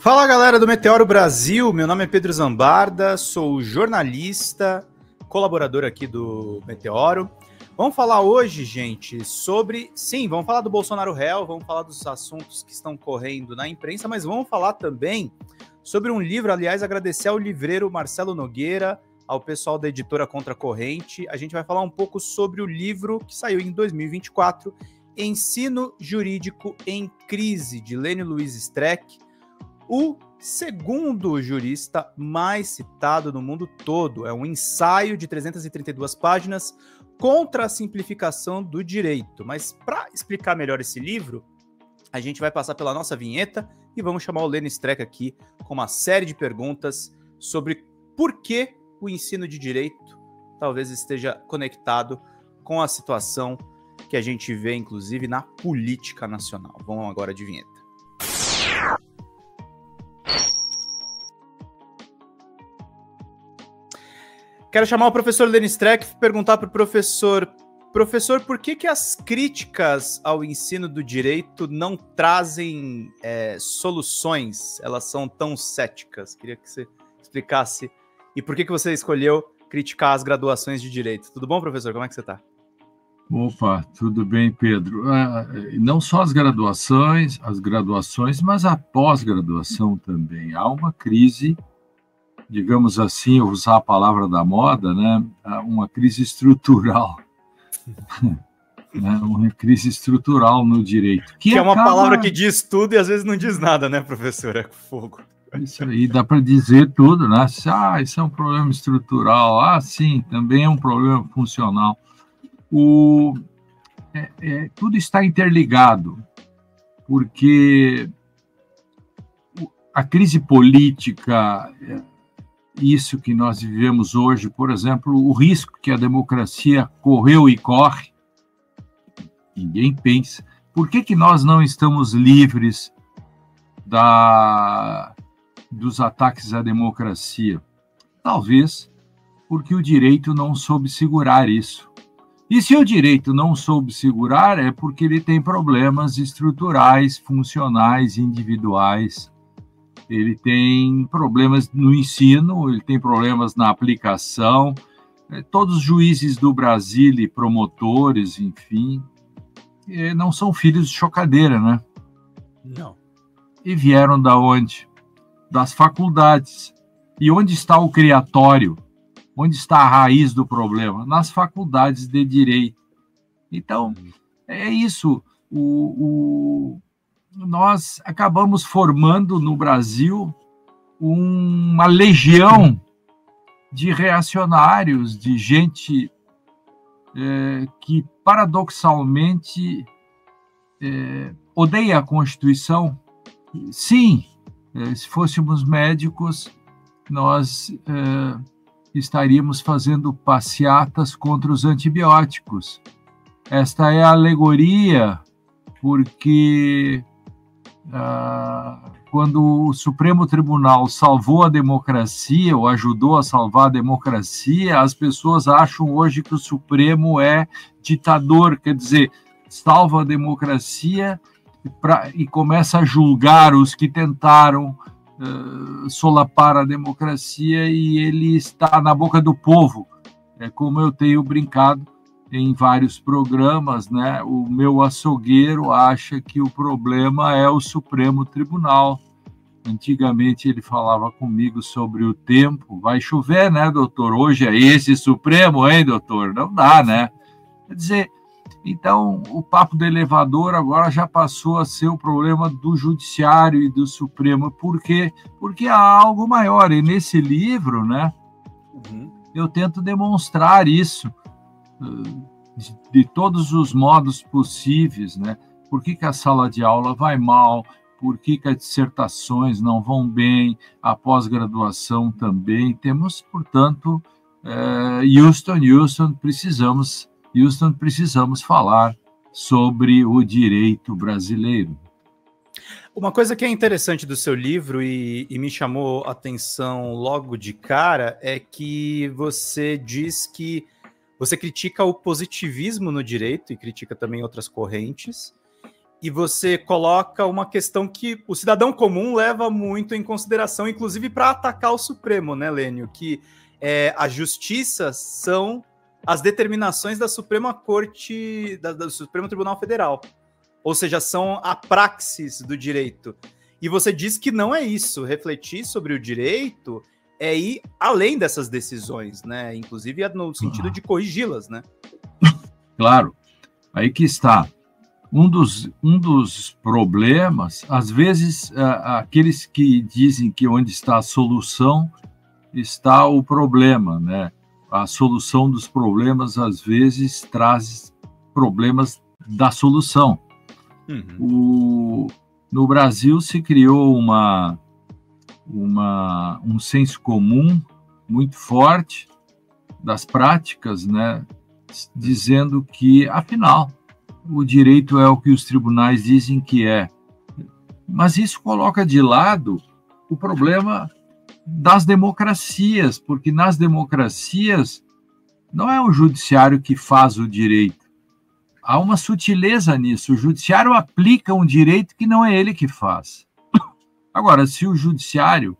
Fala galera do Meteoro Brasil, meu nome é Pedro Zambarda, sou jornalista, colaborador aqui do Meteoro. Vamos falar hoje, gente, vamos falar do Bolsonaro réu, vamos falar dos assuntos que estão correndo na imprensa, mas vamos falar também sobre um livro, aliás, agradecer ao livreiro Marcelo Nogueira, ao pessoal da editora Contra Corrente. A gente vai falar um pouco sobre o livro que saiu em 2024, Ensino Jurídico em Crise, de Lênio Luiz Streck, o segundo jurista mais citado no mundo todo. É um ensaio de 332 páginas contra a simplificação do direito. Mas para explicar melhor esse livro, a gente vai passar pela nossa vinheta e vamos chamar o Lênio Streck aqui com uma série de perguntas sobre por que o ensino de direito talvez esteja conectado com a situação que a gente vê, inclusive, na política nacional. Vamos agora de vinheta. Quero chamar o professor Lênio Streck e perguntar para o professor, por que as críticas ao ensino do direito não trazem soluções? Elas são tão céticas. Queria que você explicasse. E por que você escolheu criticar as graduações de direito? Tudo bom, professor? Como é que você está? Opa, tudo bem, Pedro. Não só as graduações, mas a pós-graduação também. Há uma crise, digamos assim, eu usar a palavra da moda, né? Uma crise estrutural. Uma crise estrutural no direito. Que é uma palavra que diz tudo e às vezes não diz nada, né, professor? É fogo. Isso aí, dá para dizer tudo, né? Isso é um problema estrutural. Sim, também é um problema funcional. Tudo está interligado, porque a crise política, isso que nós vivemos hoje, por exemplo, o risco que a democracia correu e corre, ninguém pensa. Por que nós não estamos livres dos ataques à democracia? Talvez porque o direito não soube segurar isso. E se o direito não soube segurar, é porque ele tem problemas estruturais, funcionais, individuais. Ele tem problemas no ensino, ele tem problemas na aplicação. Todos os juízes do Brasil e promotores, enfim, não são filhos de chocadeira, né? Não. E vieram da onde? Das faculdades. E onde está o criatório? Onde está a raiz do problema? Nas faculdades de direito. Então, é isso. Nós acabamos formando no Brasil uma legião de reacionários, de gente que, paradoxalmente, odeia a Constituição. Sim, se fôssemos médicos, nós estaríamos fazendo passeatas contra os antibióticos. Esta é a alegoria, porque quando o Supremo Tribunal salvou a democracia, ou ajudou a salvar a democracia, as pessoas acham hoje que o Supremo é ditador, quer dizer, salva a democracia e começa a julgar os que tentaram solapar a democracia, e ele está na boca do povo. É como eu tenho brincado em vários programas, né? O meu açougueiro acha que o problema é o Supremo Tribunal. Antigamente ele falava comigo sobre o tempo. Vai chover, né, doutor? Hoje é esse Supremo, hein, doutor? Não dá, né? Quer dizer, então o papo do elevador agora já passou a ser o problema do judiciário e do Supremo. Por quê? Porque há algo maior. E nesse livro, né, eu tento demonstrar isso de todos os modos possíveis, né? Por que a sala de aula vai mal? Por que as dissertações não vão bem? A pós-graduação também. Temos, portanto, Houston, precisamos falar sobre o direito brasileiro. Uma coisa que é interessante do seu livro e me chamou a atenção logo de cara é que você diz que você critica o positivismo no direito e critica também outras correntes, E você coloca uma questão que o cidadão comum leva muito em consideração, inclusive para atacar o Supremo, né, Lênio? Que a justiça são as determinações da Suprema Corte, do Supremo Tribunal Federal. Ou seja, são a praxis do direito. E você diz que não é isso. Refletir sobre o direito é ir além dessas decisões, né? Inclusive no sentido de corrigi-las, né? Claro. Aí que está. Um dos problemas, às vezes, aqueles que dizem que onde está a solução está o problema, né? A solução dos problemas, às vezes, traz problemas da solução. No Brasil se criou um senso comum muito forte das práticas, né? Dizendo que, afinal, o direito é o que os tribunais dizem que é. Mas isso coloca de lado o problema das democracias, porque nas democracias não é o judiciário que faz o direito. Há uma sutileza nisso. O judiciário aplica um direito que não é ele que faz. Agora, se o judiciário,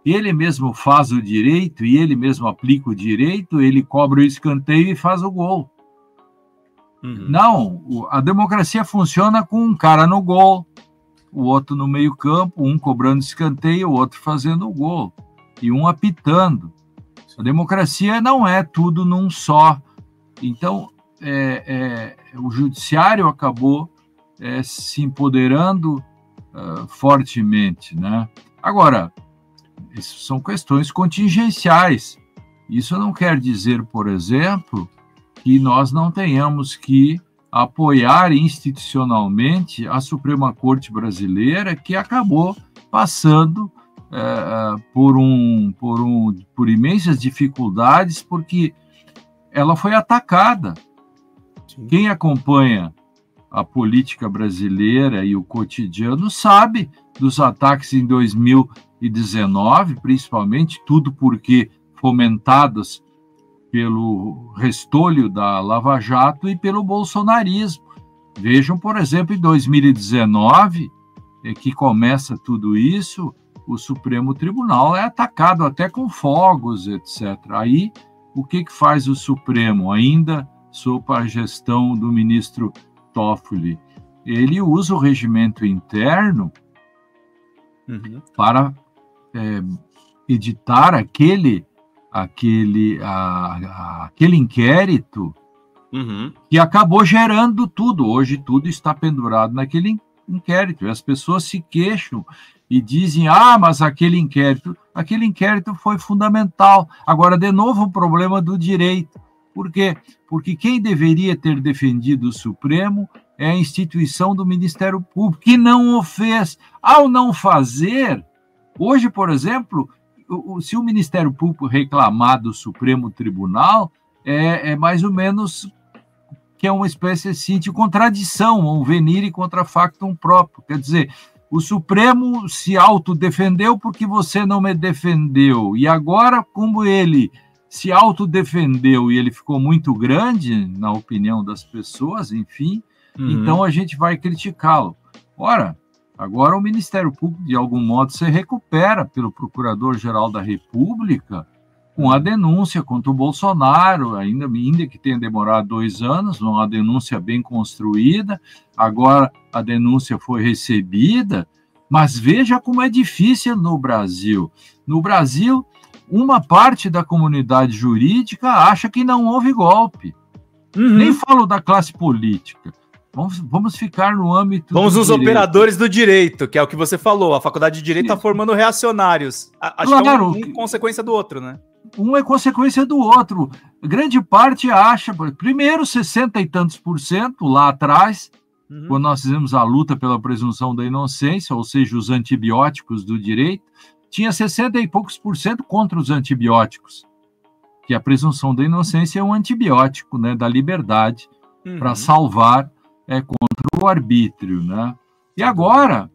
ele mesmo faz o direito e ele mesmo aplica o direito, ele cobra o escanteio e faz o gol. Não, a democracia funciona com um cara no gol, o outro no meio-campo, um cobrando escanteio, o outro fazendo o gol, e um apitando. A democracia não é tudo num só. Então, o judiciário acabou se empoderando fortemente, né? Agora, isso são questões contingenciais. Isso não quer dizer, por exemplo, que nós não tenhamos que apoiar institucionalmente a Suprema Corte brasileira, que acabou passando por imensas dificuldades, porque ela foi atacada. Sim. Quem acompanha a política brasileira e o cotidiano sabe dos ataques em 2019, principalmente, tudo porque fomentados pelo restolho da Lava Jato e pelo bolsonarismo. Vejam, por exemplo, em 2019, que começa tudo isso, o Supremo Tribunal é atacado até com fogos, etc. Aí, o que faz o Supremo, ainda sob a gestão do ministro Toffoli? Ele usa o regimento interno para editar aquele inquérito que acabou gerando tudo. Hoje tudo está pendurado naquele inquérito. E as pessoas se queixam e dizem, mas aquele inquérito foi fundamental. Agora, de novo, o problema do direito. Por quê? Porque quem deveria ter defendido o Supremo é a instituição do Ministério Público, que não o fez. Ao não fazer, hoje, por exemplo, se o Ministério Público reclamar do Supremo Tribunal, é mais ou menos que é uma espécie assim, de contradição, um venire contra factum próprio. Quer dizer, o Supremo se autodefendeu porque você não me defendeu. E agora, como ele se autodefendeu e ele ficou muito grande, na opinião das pessoas, enfim, então a gente vai criticá-lo. Ora, agora o Ministério Público, de algum modo, se recupera pelo Procurador-Geral da República com a denúncia contra o Bolsonaro, ainda que tenha demorado 2 anos, uma denúncia bem construída. Agora a denúncia foi recebida, mas veja como é difícil no Brasil. No Brasil, uma parte da comunidade jurídica acha que não houve golpe. Nem falo da classe política. Vamos ficar no âmbito... Vamos nos operadores do direito, que é o que você falou. A faculdade de Direito está formando reacionários. Acho claro, que é consequência do outro, né? Um é consequência do outro. Grande parte acha... Primeiro, 60 e tantos % lá atrás, quando nós fizemos a luta pela presunção da inocência, ou seja, os antibióticos do direito, tinha 60 e poucos % contra os antibióticos. Que a presunção da inocência é um antibiótico, né, da liberdade, para salvar... contra o arbítrio, né? E agora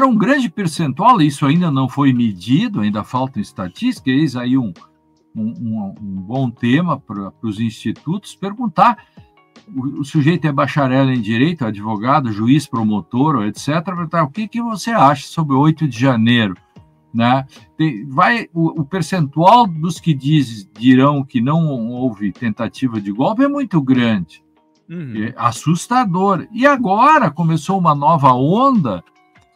um grande percentual, isso ainda não foi medido, ainda falta estatística, eis aí um bom tema para os institutos perguntar o sujeito é bacharel em direito, advogado, juiz, promotor, etc. O que você acha sobre o 8 de janeiro? Né? O percentual dos que dirão que não houve tentativa de golpe é muito grande, é assustador. E agora começou uma nova onda,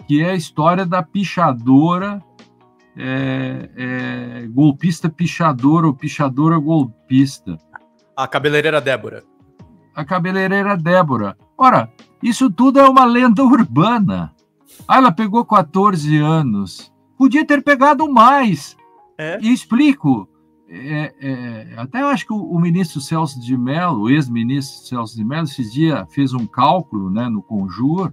que é a história da pichadora, golpista pichadora ou pichadora golpista. A cabeleireira Débora. A cabeleireira Débora. Ora, isso tudo é uma lenda urbana. Ela pegou 14 anos. Podia ter pegado mais. E explico. Até eu acho que o ministro Celso de Mello, o ex-ministro Celso de Mello, esses dias fez um cálculo, né, no Conjur,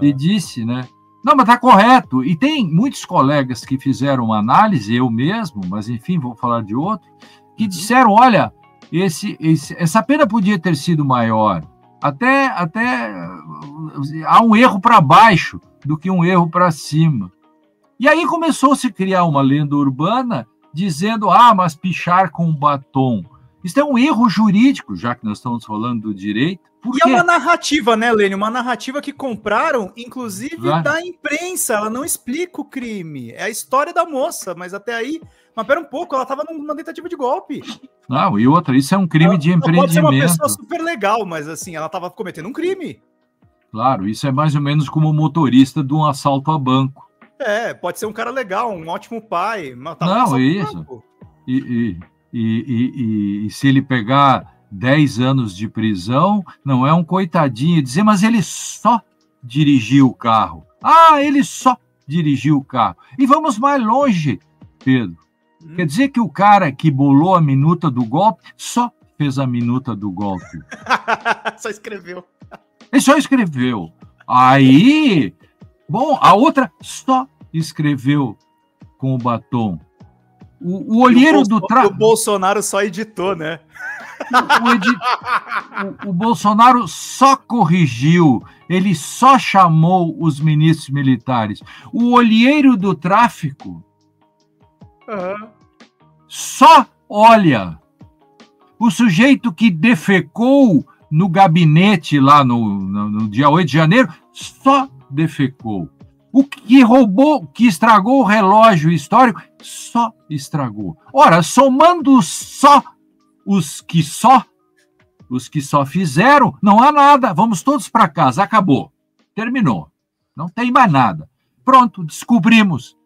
e disse, né, não, mas está correto. E tem muitos colegas que fizeram uma análise, eu mesmo, mas enfim, vou falar de outro, que disseram, olha, essa pena podia ter sido maior. Até há um erro para baixo do que um erro para cima. E aí começou a se criar uma lenda urbana dizendo, mas pichar com batom. Isso é um erro jurídico, já que nós estamos falando do direito. E é uma narrativa, né, Lênio? Uma narrativa que compraram, inclusive, da imprensa. Ela não explica o crime. É a história da moça, mas até aí... Mas pera um pouco, ela estava numa tentativa de golpe. Não, e outra, isso é um crime de empreendimento. Pode ser uma pessoa super legal, mas assim, ela estava cometendo um crime. Claro, isso é mais ou menos como o motorista de um assalto a banco. Pode ser um cara legal, um ótimo pai. Mas não, isso. E se ele pegar 10 anos de prisão, não é um coitadinho dizer, mas ele só dirigiu o carro. Ele só dirigiu o carro. E vamos mais longe, Pedro. Quer dizer que o cara que bolou a minuta do golpe só fez a minuta do golpe. Só escreveu. Ele só escreveu. Aí, bom, a outra só escreveu com o batom. O olheiro do O Bolsonaro só editou, né? O Bolsonaro só corrigiu, ele só chamou os ministros militares. O olheiro do tráfico só olha. O sujeito que defecou no gabinete lá no dia 8 de janeiro só defecou. O que roubou, que estragou o relógio histórico, só estragou. Ora, somando só os que só fizeram, não há nada. Vamos todos para casa, acabou. Terminou. Não tem mais nada. Pronto, descobrimos.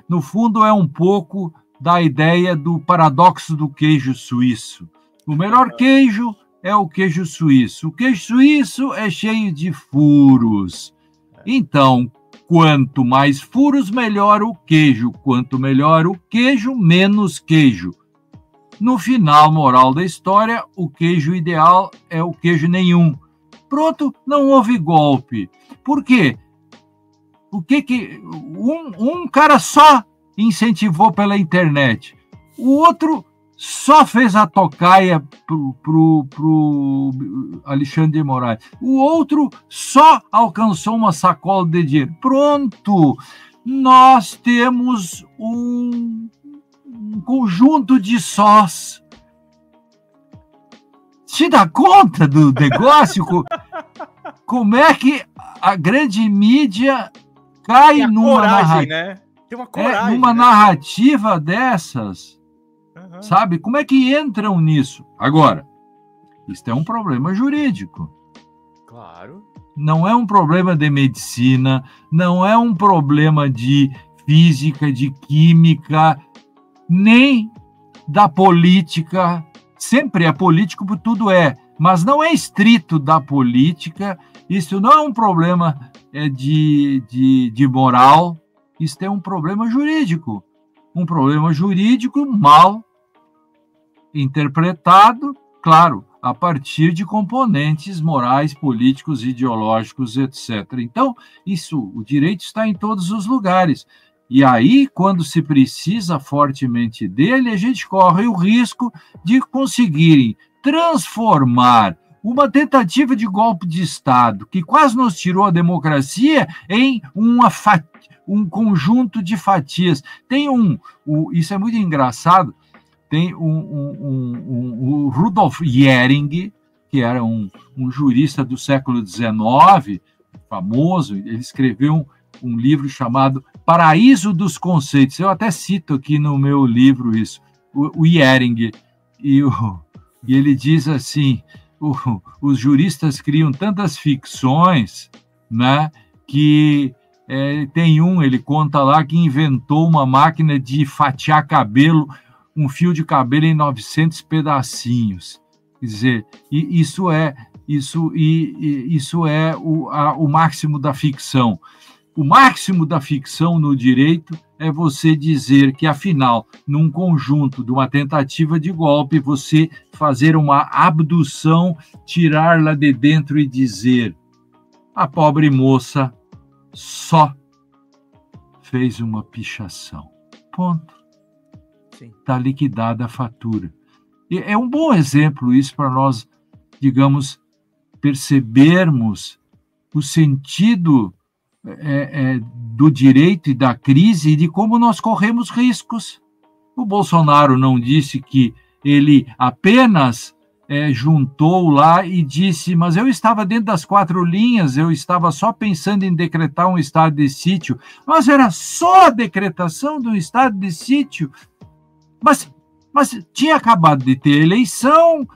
No fundo, é um pouco da ideia do paradoxo do queijo suíço. O melhor queijo é o queijo suíço. O queijo suíço é cheio de furos. Então, quanto mais furos, melhor o queijo. Quanto melhor o queijo, menos queijo. No final, moral da história, o queijo ideal é o queijo nenhum. Pronto, não houve golpe. Por quê? O que um cara só incentivou pela internet, o outro só fez a tocaia pro Alexandre de Moraes, o outro só alcançou uma sacola de dinheiro. Pronto, nós temos um conjunto de sós. Se dá conta do negócio? Como é que a grande mídia cai numa narrativa dessas? Sabe? Como é que entram nisso? Agora, isso é um problema jurídico. Claro. Não é um problema de medicina, não é um problema de física, de química, nem da política. Sempre é político, porque tudo é, mas não é estrito da política. Isso não é um problema de moral, isso é um problema jurídico. Um problema jurídico mal interpretado, claro, a partir de componentes morais, políticos, ideológicos, etc. Então, o direito está em todos os lugares. E aí, quando se precisa fortemente dele, a gente corre o risco de conseguirem transformar uma tentativa de golpe de Estado, que quase nos tirou a democracia, em um conjunto de fatias. Tem isso é muito engraçado, tem o Rudolf Hering, que era um jurista do século XIX, famoso. Ele escreveu um livro chamado Paraíso dos Conceitos. Eu até cito aqui no meu livro isso, o Ehring. E ele diz assim, os juristas criam tantas ficções, né, que ele conta lá que inventou uma máquina de fatiar cabelo, um fio de cabelo em 900 pedacinhos. Quer dizer, isso é o máximo da ficção. O máximo da ficção no direito é você dizer que, afinal, num conjunto de uma tentativa de golpe, você fazer uma abdução, tirá-la de dentro e dizer: a pobre moça só fez uma pichação. Ponto. Está liquidada a fatura. E é um bom exemplo isso para nós, digamos, percebermos o sentido do direito e da crise e de como nós corremos riscos. O Bolsonaro não disse que ele apenas juntou lá e disse, mas eu estava dentro das 4 linhas, eu estava só pensando em decretar um estado de sítio. Mas era só a decretação de um estado de sítio. Mas tinha acabado de ter eleição.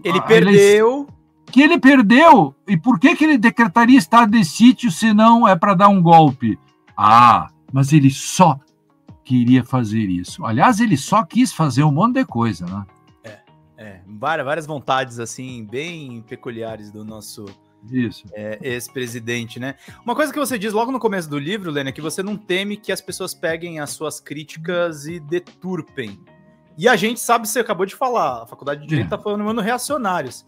Ele perdeu. Que ele perdeu. E por que ele decretaria estado de sítio se não é para dar um golpe? Mas ele só queria fazer isso. Aliás, ele só quis fazer um monte de coisa, né? Várias vontades, assim, bem peculiares do nosso ex-presidente, né? Uma coisa que você diz logo no começo do livro, Lênia, é que você não teme que as pessoas peguem as suas críticas e deturpem. E a gente sabe, você acabou de falar, a Faculdade de Direito está falando reacionários.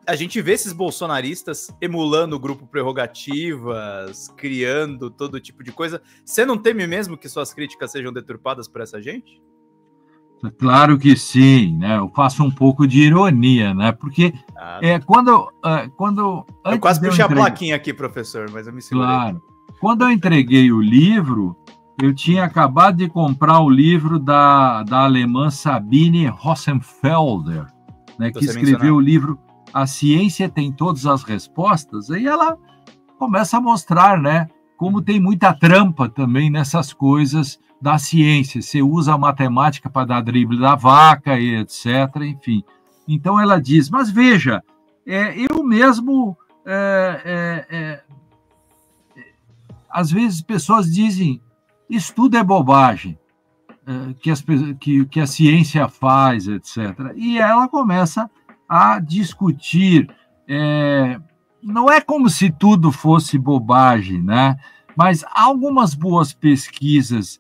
A gente vê esses bolsonaristas emulando o grupo Prerrogativas, criando todo tipo de coisa. Você não teme mesmo que suas críticas sejam deturpadas por essa gente? Claro que sim, né? Eu faço um pouco de ironia, né? Porque quando eu quase puxei a plaquinha aqui, professor, mas eu me segurei. Claro. Quando eu entreguei o livro, eu tinha acabado de comprar o livro da alemã Sabine Hossenfelder, né? Que escreveu o livro A Ciência Tem Todas as Respostas. Aí ela começa a mostrar, né? Como tem muita trampa também nessas coisas da ciência. Você usa a matemática para dar drible da vaca e etc. Enfim. Então ela diz, mas veja, eu mesmo... às vezes pessoas dizem, isso tudo é bobagem, que a ciência faz, etc. E ela começa a discutir. Não é como se tudo fosse bobagem, né? Mas há algumas boas pesquisas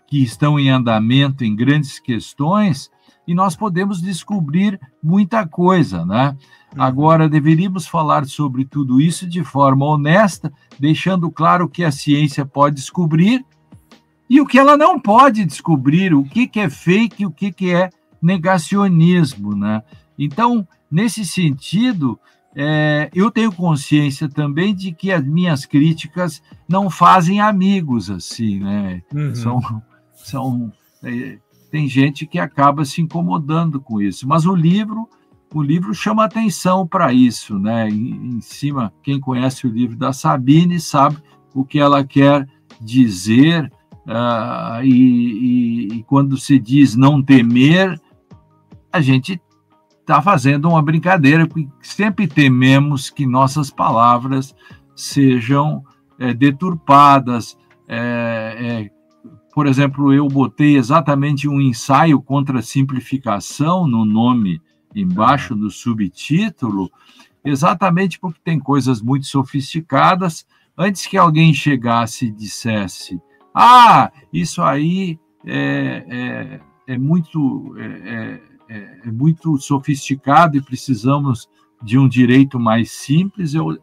que estão em andamento em grandes questões e nós podemos descobrir muita coisa, né? Agora, deveríamos falar sobre tudo isso de forma honesta, deixando claro o que a ciência pode descobrir e o que ela não pode descobrir, o que é fake e o que é negacionismo, né? Então, nesse sentido, eu tenho consciência também de que as minhas críticas não fazem amigos, assim, né? Tem gente que acaba se incomodando com isso, mas o livro chama atenção para isso, né? Em cima, quem conhece o livro da Sabine sabe o que ela quer dizer, e quando se diz não temer, a gente está fazendo uma brincadeira, porque sempre tememos que nossas palavras sejam deturpadas. Por exemplo, eu botei exatamente um ensaio contra a simplificação no nome, embaixo do subtítulo, exatamente porque tem coisas muito sofisticadas. Antes que alguém chegasse e dissesse, isso aí é muito sofisticado e precisamos de um direito mais simples, eu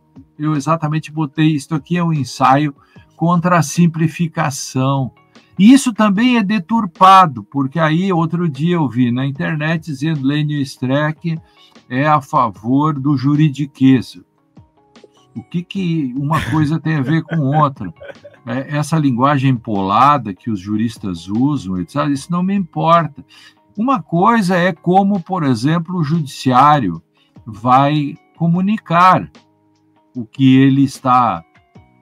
exatamente botei, isto aqui é um ensaio contra a simplificação. E isso também é deturpado, porque aí outro dia eu vi na internet dizendo Lênio Streck é a favor do juridiquês. O que uma coisa tem a ver com outra? Essa linguagem empolada que os juristas usam, etc., isso não me importa. Uma coisa é como, por exemplo, o judiciário vai comunicar o que ele está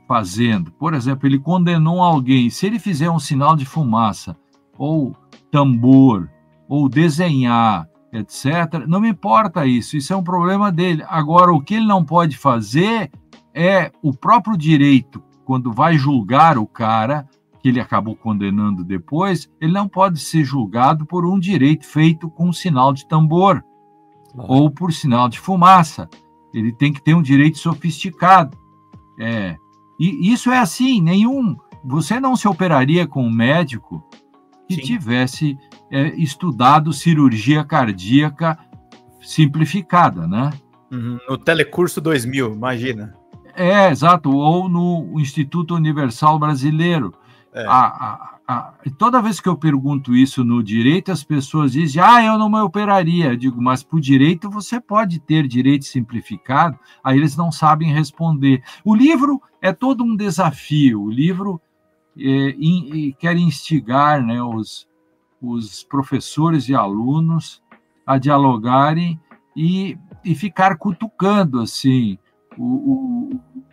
fazendo. Por exemplo, ele condenou alguém. Se ele fizer um sinal de fumaça, ou tambor, ou desenhar, etc., não me importa isso. Isso é um problema dele. Agora, o que ele não pode fazer é o próprio direito, quando vai julgar o cara, que ele acabou condenando depois, ele não pode ser julgado por um direito feito com um sinal de tambor, ou por sinal de fumaça. Ele tem que ter um direito sofisticado. E isso é assim, você não se operaria com um médico que Sim. tivesse estudado cirurgia cardíaca simplificada, né? No Telecurso 2000, imagina. Exato, ou no Instituto Universal Brasileiro. Toda vez que eu pergunto isso no direito, as pessoas dizem, eu não me operaria. Eu digo, mas para o direito você pode ter direito simplificado? Aí eles não sabem responder. O livro é todo um desafio. O livro quer instigar, né, os professores e alunos a dialogarem e ficar cutucando, assim,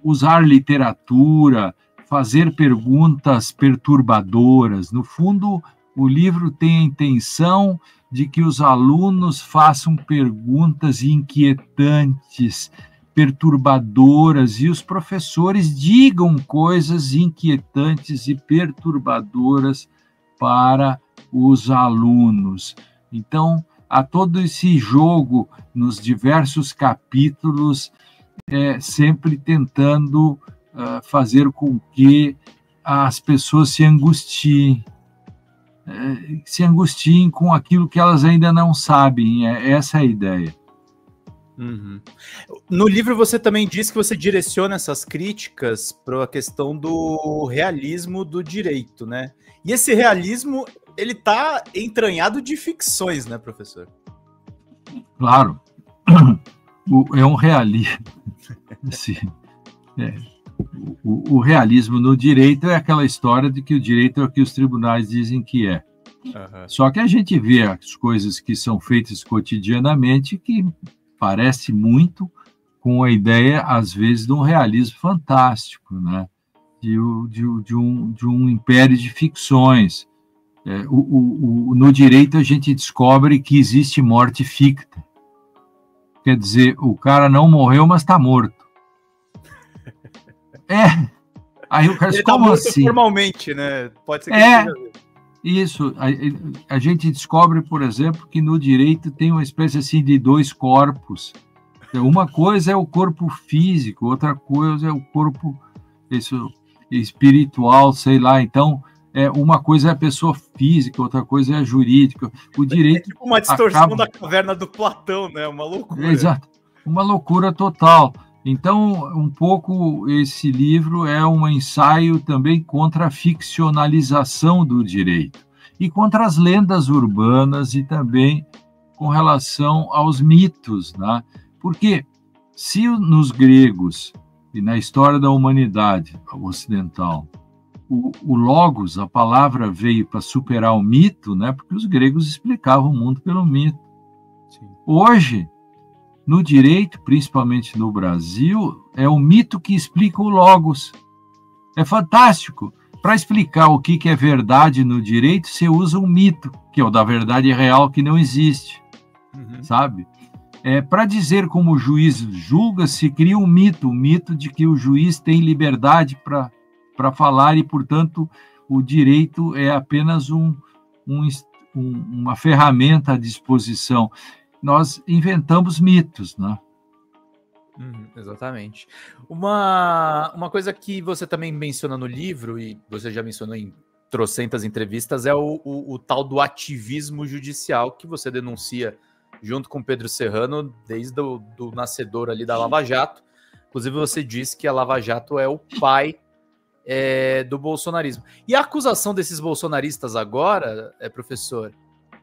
usar literatura, fazer perguntas perturbadoras. No fundo, o livro tem a intenção de que os alunos façam perguntas inquietantes, perturbadoras, e os professores digam coisas inquietantes e perturbadoras para os alunos. Então, há todo esse jogo nos diversos capítulos, sempre tentando fazer com que as pessoas se angustiem com aquilo que elas ainda não sabem. Essa é a ideia. No livro você também diz que você direciona essas críticas para a questão do realismo do direito, né? E esse realismo, ele está entranhado de ficções, né, professor? Claro. É um realismo. Sim. O realismo no direito é aquela história de que o direito é o que os tribunais dizem que é. Só que a gente vê as coisas que são feitas cotidianamente que parece muito com a ideia, às vezes, de um realismo fantástico, né? de um império de ficções. No direito, a gente descobre que existe morte ficta. Quer dizer, o cara não morreu, mas está morto. Aí o cara diz, como assim? Formalmente, né? Pode ser que seja isso. A gente descobre, por exemplo, que no direito tem uma espécie assim de dois corpos. Uma coisa é o corpo físico, outra coisa é o corpo espiritual, sei lá. Então, uma coisa é a pessoa física, outra coisa é a jurídica. O direito tipo uma distorção da caverna do Platão, né? Uma loucura. Exato. Uma loucura total. Então, um pouco esse livro é um ensaio também contra a ficcionalização do direito e contra as lendas urbanas e também com relação aos mitos, né? Porque se nos gregos e na história da humanidade ocidental, o logos, a palavra, veio para superar o mito, né? Porque os gregos explicavam o mundo pelo mito. Sim. Hoje, no direito, principalmente no Brasil, é o mito que explica o logos. É fantástico. Para explicar o que é verdade no direito, você usa um mito, que é o da verdade real, que não existe. Sabe? Para dizer como o juiz julga, se cria um mito de que o juiz tem liberdade para falar e, portanto, o direito é apenas uma ferramenta à disposição. Nós inventamos mitos, né? Exatamente. Uma coisa que você também menciona no livro, e você já mencionou em trocentas entrevistas, é o tal do ativismo judicial que você denuncia junto com Pedro Serrano desde do nascedor ali da Lava Jato. Inclusive você disse que a Lava Jato é o pai do bolsonarismo. E a acusação desses bolsonaristas agora, professor,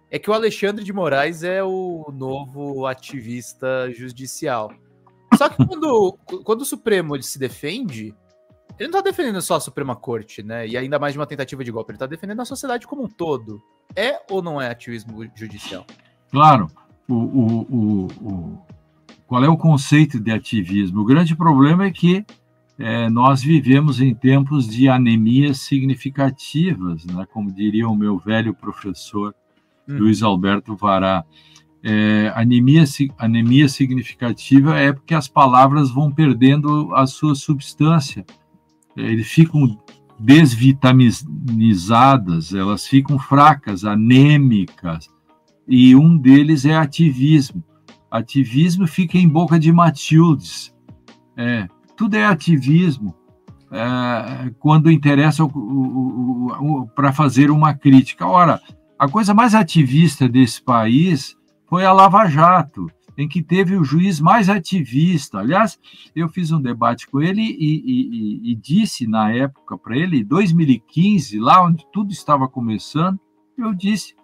é que o Alexandre de Moraes é o novo ativista judicial. Só que quando o Supremo ele se defende, Ele não está defendendo só a Suprema Corte, né? E ainda mais de uma tentativa de golpe. Ele está defendendo a sociedade como um todo. É ou não é ativismo judicial? Claro. Qual é o conceito de ativismo? O grande problema é que nós vivemos em tempos de anemias significativas, né? Como diria o meu velho professor Luiz Alberto Vará. Anemia significativa é porque as palavras vão perdendo a sua substância. Eles ficam desvitaminizadas, elas ficam fracas, anêmicas, e um deles é ativismo. Ativismo fica em boca de Matildes. Tudo é ativismo quando interessa para fazer uma crítica. Ora, a coisa mais ativista desse país foi a Lava Jato, em que teve o juiz mais ativista. Aliás, eu fiz um debate com ele e disse na época para ele, em 2015, lá onde tudo estava começando, eu disse,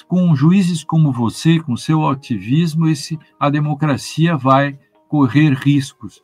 com juízes como você, com seu ativismo, a democracia vai correr riscos.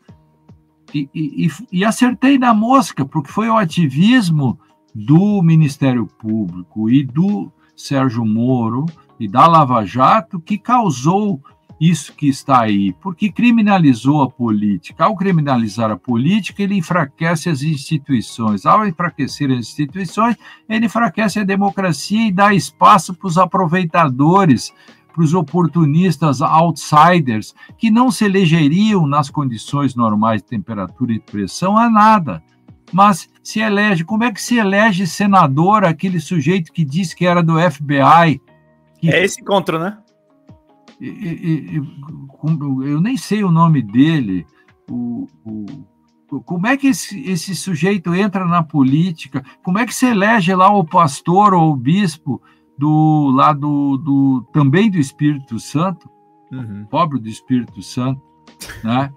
E acertei na mosca, porque foi o ativismo do Ministério Público e do Sérgio Moro e da Lava Jato que causou isso que está aí, porque criminalizou a política. Ao criminalizar a política, ele enfraquece as instituições. Ao enfraquecer as instituições, ele enfraquece a democracia e dá espaço para os aproveitadores, para os oportunistas, outsiders, que não se elegeriam nas condições normais de temperatura e pressão a nada. Mas se elege, como é que se elege senador aquele sujeito que disse que era do FBI? É esse encontro, né? Eu nem sei o nome dele. Como é que esse sujeito entra na política? Como é que se elege lá o pastor ou o bispo também do Espírito Santo, pobre do Espírito Santo, né?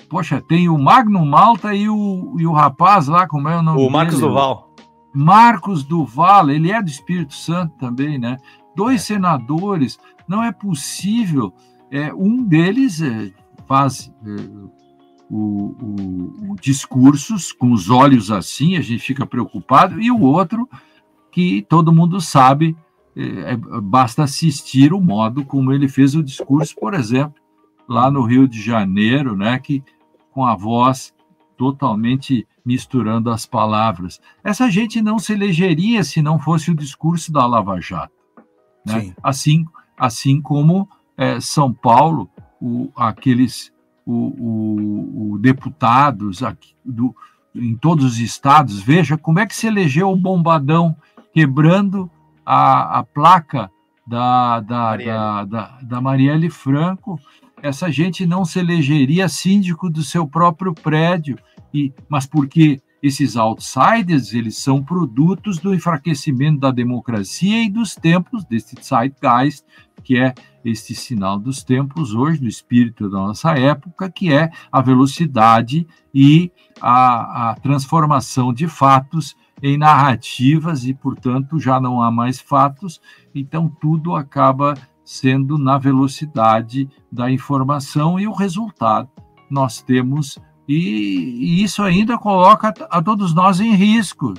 Poxa, tem o Magno Malta e o rapaz lá, como é o nome dele? O Marcos Duval. Marcos Duval, ele é do Espírito Santo também, né? 2 senadores, não é possível. Um deles faz discursos com os olhos assim, a gente fica preocupado, e o outro que todo mundo sabe, basta assistir o modo como ele fez o discurso, por exemplo, lá no Rio de Janeiro, né, que com a voz totalmente misturando as palavras. Essa gente não se elegeria se não fosse o discurso da Lava Jato. Né? Assim como São Paulo, deputados em todos os estados, veja como é que se elegeu o Bombadão, quebrando a placa da Marielle Franco. Essa gente não se elegeria síndico do seu próprio prédio, mas porque esses outsiders, eles são produtos do enfraquecimento da democracia e dos tempos, desse zeitgeist, que é este sinal dos tempos hoje, do espírito da nossa época, que é a velocidade e a transformação de fatos em narrativas e, portanto, já não há mais fatos, então tudo acaba sendo na velocidade da informação e o resultado nós temos, e isso ainda coloca a todos nós em risco,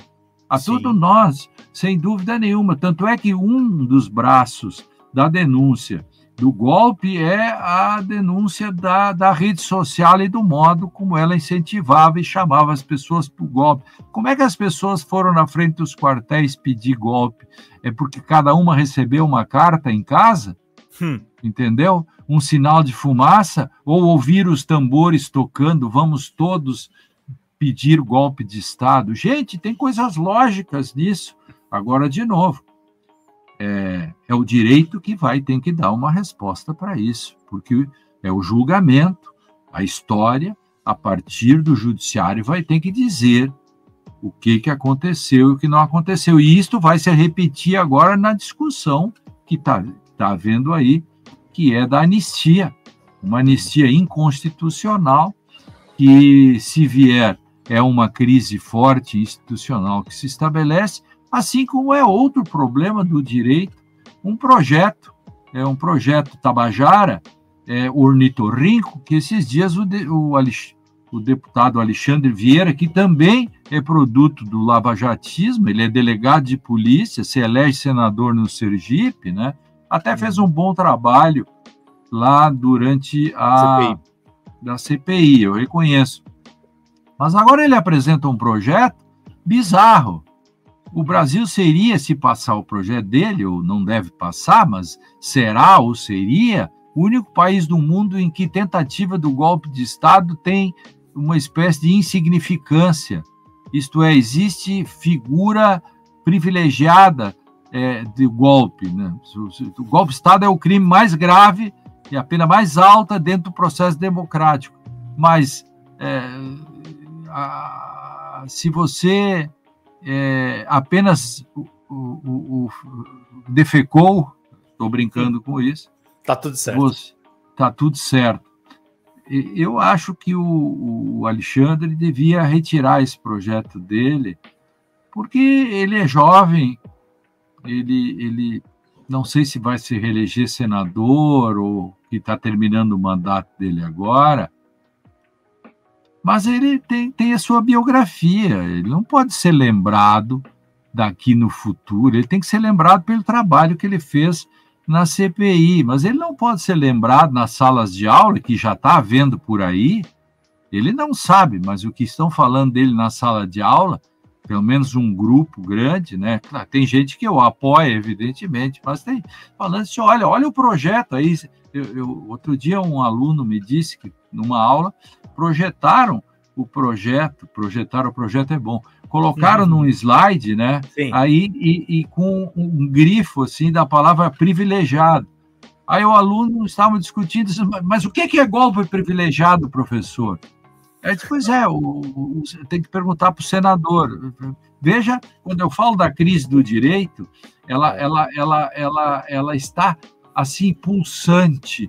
todos nós, sem dúvida nenhuma. Tanto é que um dos braços da denúncia do golpe é a denúncia da rede social e do modo como ela incentivava e chamava as pessoas para o golpe. Como é que as pessoas foram na frente dos quartéis pedir golpe? É porque cada uma recebeu uma carta em casa? Entendeu? Um sinal de fumaça? Ou ouvir os tambores tocando, vamos todos pedir golpe de Estado? Gente, tem coisas lógicas nisso. Agora, de novo, é o direito que tem que dar uma resposta para isso, porque é o julgamento, a história, a partir do judiciário, vai ter que dizer o que aconteceu e o que não aconteceu. E isto vai se repetir agora na discussão que está havendo aí, que é da anistia, uma anistia inconstitucional, que, se vier, é uma crise forte institucional que se estabelece, assim como é outro problema do direito, um projeto Tabajara, ornitorrinco, que esses dias o deputado Alexandre Vieira, que também é produto do lavajatismo, ele é delegado de polícia, se elege senador no Sergipe, né? Até fez um bom trabalho lá durante a CPI, eu reconheço. Mas agora ele apresenta um projeto bizarro. O Brasil seria, se passar o projeto dele, ou não deve passar, mas será ou seria, o único país do mundo em que tentativa do golpe de Estado tem uma espécie de insignificância. Isto é, existe figura privilegiada de golpe, né? O golpe de Estado é o crime mais grave e a pena mais alta dentro do processo democrático. Mas se você apenas defecou, estou brincando com isso, tá tudo certo. Tá tudo certo. Eu acho que o Alexandre devia retirar esse projeto dele, porque ele é jovem, ele não sei se vai se reeleger senador ou que está terminando o mandato dele agora, mas ele tem a sua biografia, ele não pode ser lembrado daqui no futuro, ele tem que ser lembrado pelo trabalho que ele fez na CPI, mas ele não pode ser lembrado nas salas de aula, que já está havendo por aí, ele não sabe, mas o que estão falando dele na sala de aula, pelo menos um grupo grande, né? Tem gente que eu apoio, evidentemente, mas tem falando assim, olha o projeto aí. Outro dia um aluno me disse que numa aula projetaram o projeto é bom, colocaram num slide, né? Sim. Aí e com um grifo assim da palavra privilegiado. Aí o aluno estava discutindo, mas o que é golpe privilegiado, professor? Aí disse, pois é, tem que perguntar para o senador. Veja, quando eu falo da crise do direito, ela está assim pulsante,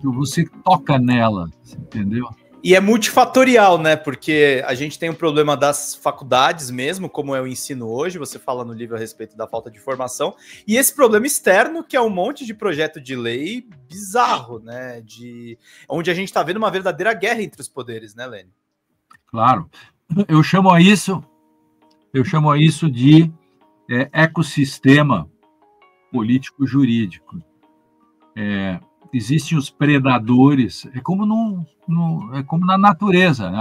você toca nela, entendeu? E é multifatorial, né? Porque a gente tem um problema das faculdades mesmo, como é o ensino hoje, você fala no livro a respeito da falta de formação, e esse problema externo, que é um monte de projeto de lei bizarro, né? Onde a gente está vendo uma verdadeira guerra entre os poderes, né, Lênin? Claro. Eu chamo isso de ecossistema político-jurídico. Existem os predadores, é como na natureza, né?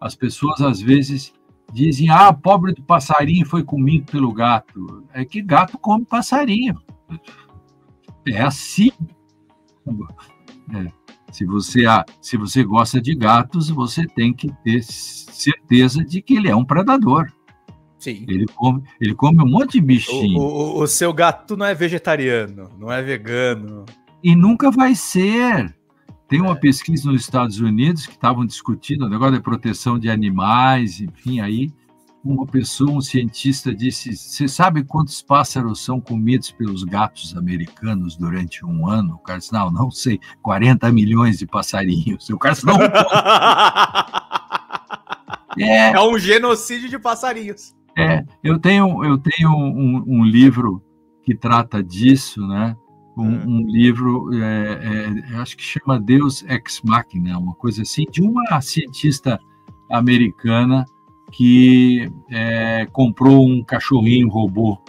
As pessoas às vezes dizem, pobre do passarinho foi comido pelo gato. É que gato come passarinho. É assim. Se você gosta de gatos, você tem que ter certeza de que ele é um predador. Sim. Ele come um monte de bichinho. O seu gato não é vegetariano, não é vegano. E nunca vai ser. Tem uma pesquisa nos Estados Unidos que estavam discutindo o negócio da proteção de animais, enfim, aí um cientista disse, você sabe quantos pássaros são comidos pelos gatos americanos durante um ano? O cara disse, não sei, 40 milhões de passarinhos. O cara disse, não é um genocídio de passarinhos. Eu tenho um livro que trata disso, né? Um livro, acho que chama Deus Ex Machina, uma coisa assim, de uma cientista americana que comprou um cachorrinho robô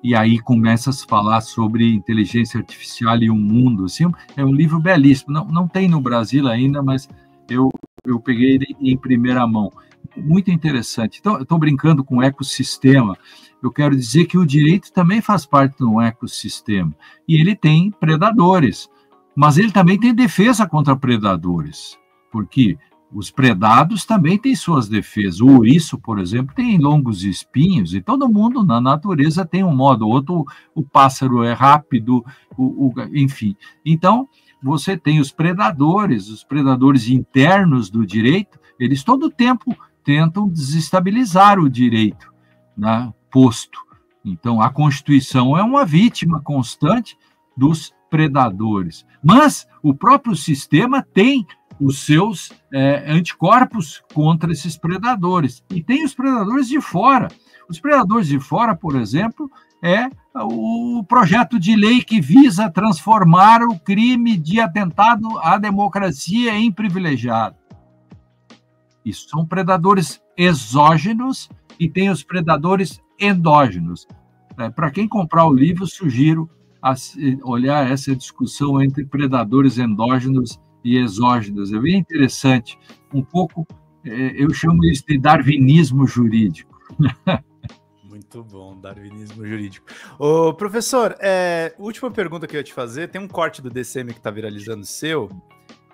e aí começa a se falar sobre inteligência artificial e o mundo. Assim, é um livro belíssimo, não tem no Brasil ainda, mas eu peguei ele em primeira mão. Muito interessante. Então, eu estou brincando com ecossistema. Eu quero dizer que o direito também faz parte de um ecossistema. E ele tem predadores, mas ele também tem defesa contra predadores, porque os predados também têm suas defesas. O ouriço, por exemplo, tem longos espinhos, e todo mundo na natureza tem um modo ou outro. O pássaro é rápido, enfim. Então, você tem os predadores internos do direito, eles todo o tempo tentam desestabilizar o direito, né, posto. Então, a Constituição é uma vítima constante dos predadores. Mas o próprio sistema tem os seus anticorpos contra esses predadores. E tem os predadores de fora. Os predadores de fora, por exemplo, é o projeto de lei que visa transformar o crime de atentado à democracia em privilegiado. Isso são predadores exógenos e tem os predadores endógenos. Para quem comprar o livro, sugiro olhar essa discussão entre predadores endógenos e exógenos. É bem interessante. Um pouco, eu chamo isso de darwinismo jurídico. Muito bom, darwinismo jurídico. Ô, professor, última pergunta que eu ia te fazer. Tem um corte do DCM que está viralizando seu,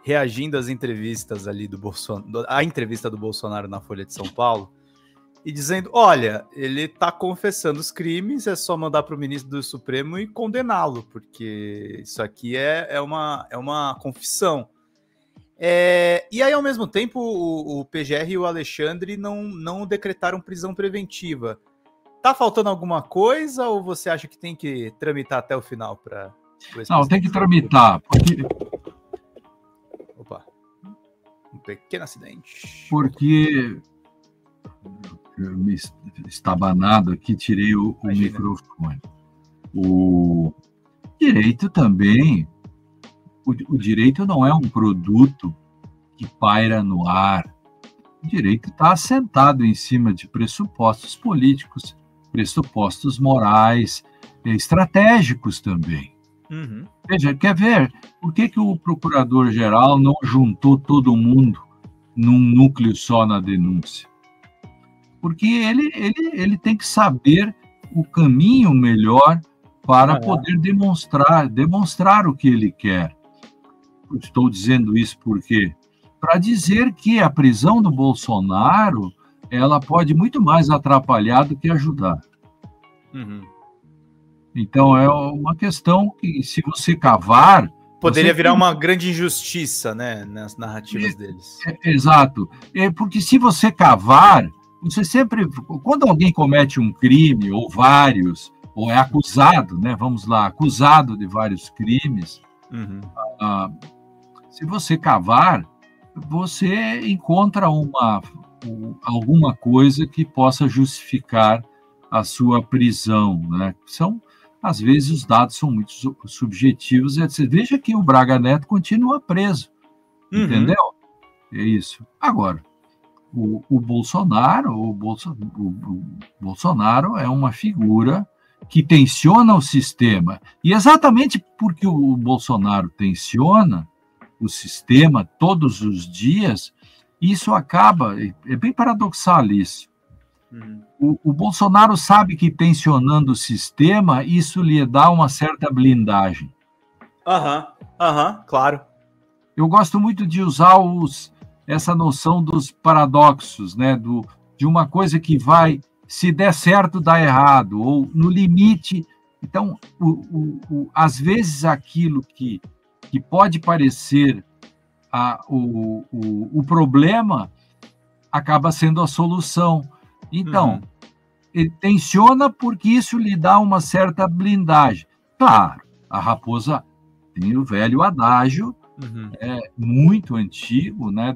reagindo às entrevistas ali do Bolsonaro, a entrevista do Bolsonaro na Folha de São Paulo, e dizendo, olha, ele está confessando os crimes, é só mandar para o ministro do Supremo e condená-lo, porque isso aqui é uma confissão. E aí, ao mesmo tempo, o PGR e o Alexandre não decretaram prisão preventiva. Tá faltando alguma coisa ou você acha que tem que tramitar até o final para... Não, tem que tramitar, porque... Opa, um pequeno acidente. Porque eu me estabanado aqui, tirei o microfone. O direito também, o direito não é um produto que paira no ar. O direito está assentado em cima de pressupostos políticos, pressupostos morais, estratégicos também. Uhum. Veja, quer ver por que o procurador-geral não juntou todo mundo num núcleo só na denúncia? Porque ele tem que saber o caminho melhor para poder demonstrar o que ele quer. Estou dizendo isso porque para dizer que a prisão do Bolsonaro ela pode muito mais atrapalhar do que ajudar. Uhum. Então, é uma questão que, se você cavar... Poderia virar uma grande injustiça, né, nas narrativas deles. Exato. Porque se você cavar, você sempre... Quando alguém comete um crime, ou vários, ou é acusado, né, vamos lá, acusado de vários crimes, se você cavar, você encontra alguma coisa que possa justificar a sua prisão, né? Às vezes os dados são muito subjetivos, etc. Veja que o Braga Neto continua preso, entendeu? É isso. Agora, o Bolsonaro é uma figura que tensiona o sistema. E exatamente porque o Bolsonaro tensiona o sistema todos os dias, isso acaba... É bem paradoxal isso. O Bolsonaro sabe que tensionando o sistema, isso lhe dá uma certa blindagem. Claro. Eu gosto muito de usar essa noção dos paradoxos, né? De uma coisa que vai, se der certo, dá errado, ou no limite. Então, às vezes aquilo que pode parecer o problema acaba sendo a solução. Então, ele tensiona porque isso lhe dá uma certa blindagem. Claro, a raposa tem o velho adágio, muito antigo, né,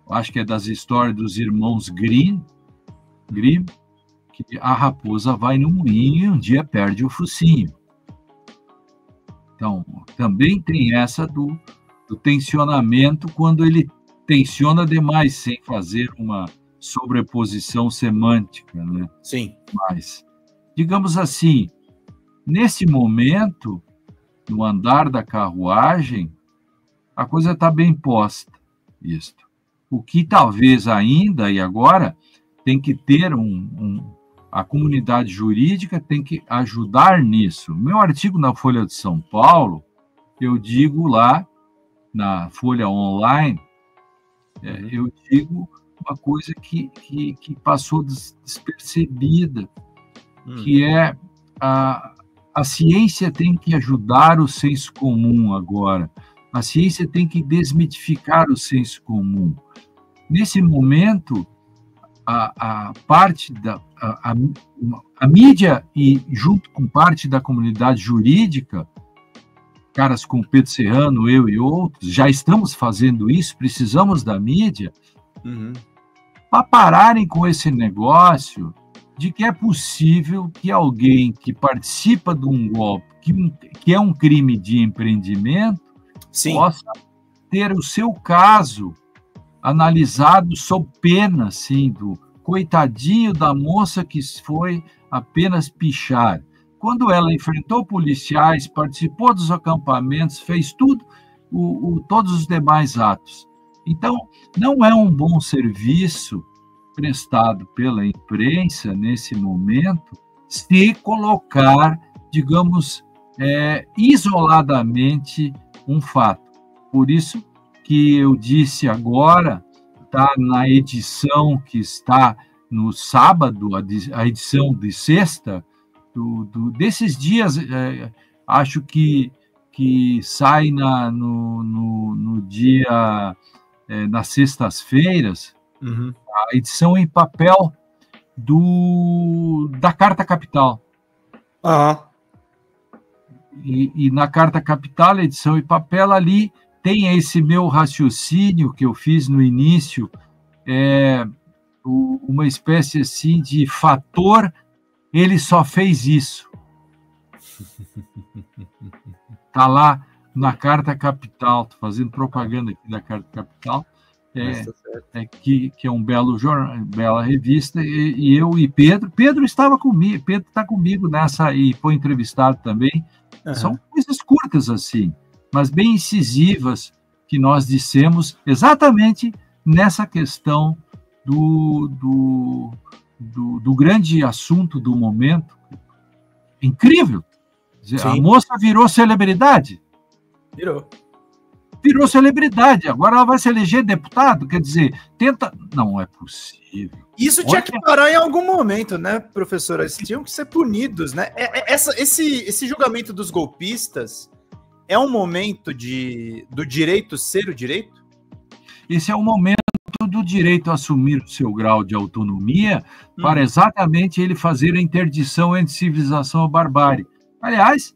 acho que é das histórias dos irmãos Grimm, que a raposa vai no moinho e um dia perde o focinho. Então, também tem essa do tensionamento, quando ele tensiona demais, sem fazer uma sobreposição semântica, né? Sim. Mas, digamos assim, nesse momento, no andar da carruagem, a coisa está bem posta, isto. O que talvez ainda, e agora, tem que ter a comunidade jurídica tem que ajudar nisso. Meu artigo na Folha de São Paulo, eu digo lá, na Folha Online, eu digo uma coisa que passou despercebida, que é a ciência tem que ajudar o senso comum agora. A ciência tem que desmitificar o senso comum. Nesse momento, a parte a mídia e junto com parte da comunidade jurídica, caras como Pedro Serrano, eu e outros, já estamos fazendo isso, precisamos da mídia, para pararem com esse negócio de que é possível que alguém que participa de um golpe, que é um crime de empreendimento, possa ter o seu caso analisado sob pena, assim, do coitadinho da moça que foi apenas pichar. Quando ela enfrentou policiais, participou dos acampamentos, fez tudo, todos os demais atos. Então, não é um bom serviço prestado pela imprensa, nesse momento, se colocar, digamos, isoladamente um fato. Por isso que eu disse agora, está na edição que está no sábado, a edição de sexta, desses dias, acho que sai no dia, nas sextas-feiras, a edição em papel da Carta Capital. E na Carta Capital, a edição em papel, ali tem esse meu raciocínio que eu fiz no início, uma espécie assim de fator, ele só fez isso. Está lá na Carta Capital, estou fazendo propaganda aqui da Carta Capital, que é um belo jornal, bela revista, e eu e Pedro estava comigo, Pedro está comigo nessa, e foi entrevistado também. São coisas curtas assim, mas bem incisivas, que nós dissemos exatamente nessa questão do grande assunto do momento. Incrível! A moça virou celebridade. Virou celebridade. Agora ela vai se eleger deputado. Quer dizer, Não é possível. Isso tinha que parar em algum momento, né, professora? Eles tinham que ser punidos, né? Esse julgamento dos golpistas é um momento do direito ser o direito? Esse é o momento do direito a assumir o seu grau de autonomia para exatamente ele fazer a interdição entre civilização e barbárie. Aliás,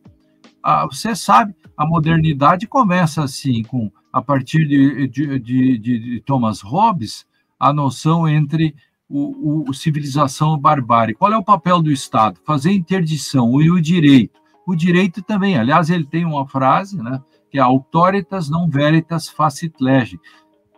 você sabe, a modernidade começa assim, a partir de Thomas Hobbes, a noção entre o civilização e barbárie. Qual é o papel do Estado? Fazer interdição, e o direito. O direito também, aliás, ele tem uma frase, né, que é auctoritas non veritas facit lege.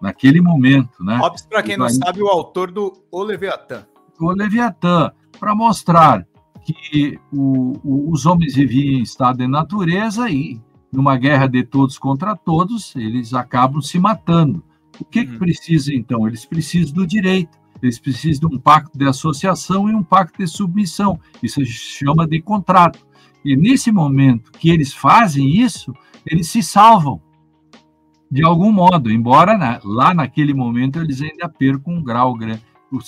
Naquele momento, né? Hobbes, para quem não sabe, o autor do O Leviatã. O Leviatã, para mostrar que os homens viviam em estado de natureza e, numa guerra de todos contra todos, eles acabam se matando. O que precisa, então? Eles precisam do direito, eles precisam de um pacto de associação e um pacto de submissão. Isso se chama de contrato. E nesse momento que eles fazem isso, eles se salvam, de algum modo, embora lá naquele momento eles ainda percam um grau,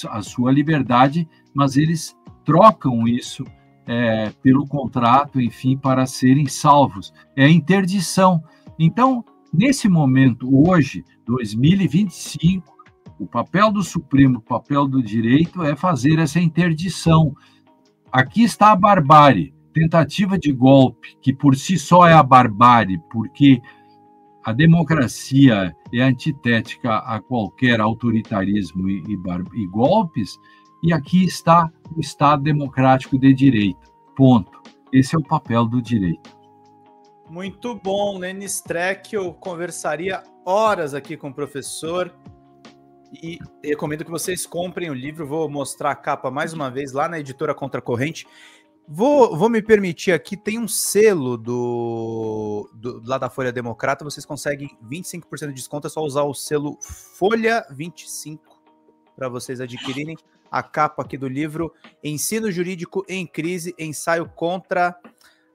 a sua liberdade, mas eles trocam isso pelo contrato, enfim, para serem salvos. É a interdição. Então, nesse momento, hoje, 2025, o papel do Supremo, o papel do direito é fazer essa interdição. Aqui está a barbárie, tentativa de golpe, que por si só é a barbárie, porque a democracia é antitética a qualquer autoritarismo e golpes, e aqui está o Estado democrático de direito. Ponto. Esse é o papel do direito. Muito bom, Lênin Streck. Eu conversaria horas aqui com o professor e recomendo que vocês comprem o livro. Vou mostrar a capa mais uma vez lá na editora Contracorrente. Vou me permitir aqui, tem um selo lá da Folha Democrata, vocês conseguem 25% de desconto, é só usar o selo Folha 25 para vocês adquirirem a capa aqui do livro Ensino Jurídico em Crise, ensaio contra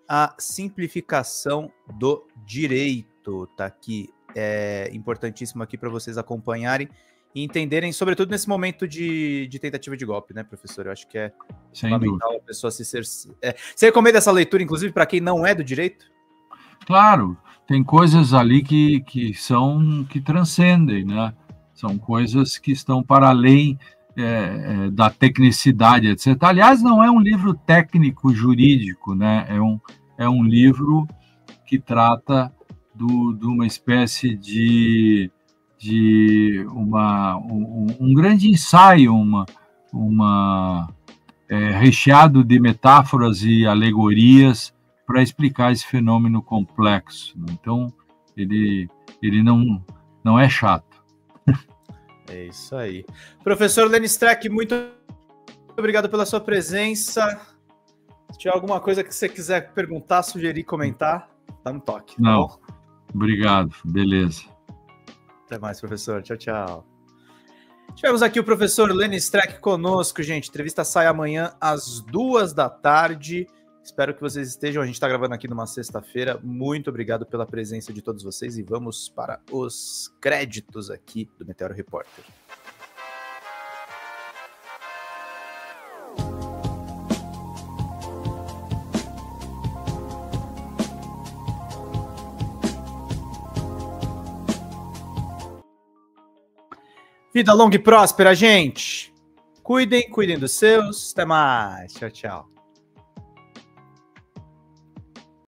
a simplificação do direito. Tá aqui, é importantíssimo aqui para vocês acompanharem e entenderem, sobretudo nesse momento de tentativa de golpe, né, professor? Eu acho que é fundamental a pessoa se ser... Você recomenda essa leitura, inclusive, para quem não é do direito? Claro, tem coisas ali que transcendem, né? São coisas que estão para além da tecnicidade, etc. Aliás, não é um livro técnico jurídico, né? É um livro que trata de uma espécie de um grande ensaio, recheado de metáforas e alegorias para explicar esse fenômeno complexo. Então, ele não é chato. É isso aí. Professor Lênin Streck, muito obrigado pela sua presença. Se tiver alguma coisa que você quiser perguntar, sugerir, comentar, dá um toque. Tá Não, bom? Obrigado, beleza. Até mais, professor. Tchau, tchau. Tivemos aqui o professor Lênin Streck conosco, gente. A entrevista sai amanhã às 14h. Espero que vocês estejam. A gente está gravando aqui numa sexta-feira. Muito obrigado pela presença de todos vocês e vamos para os créditos aqui do Meteoro Repórter. Vida longa e próspera, gente. Cuidem dos seus. Até mais. Tchau, tchau.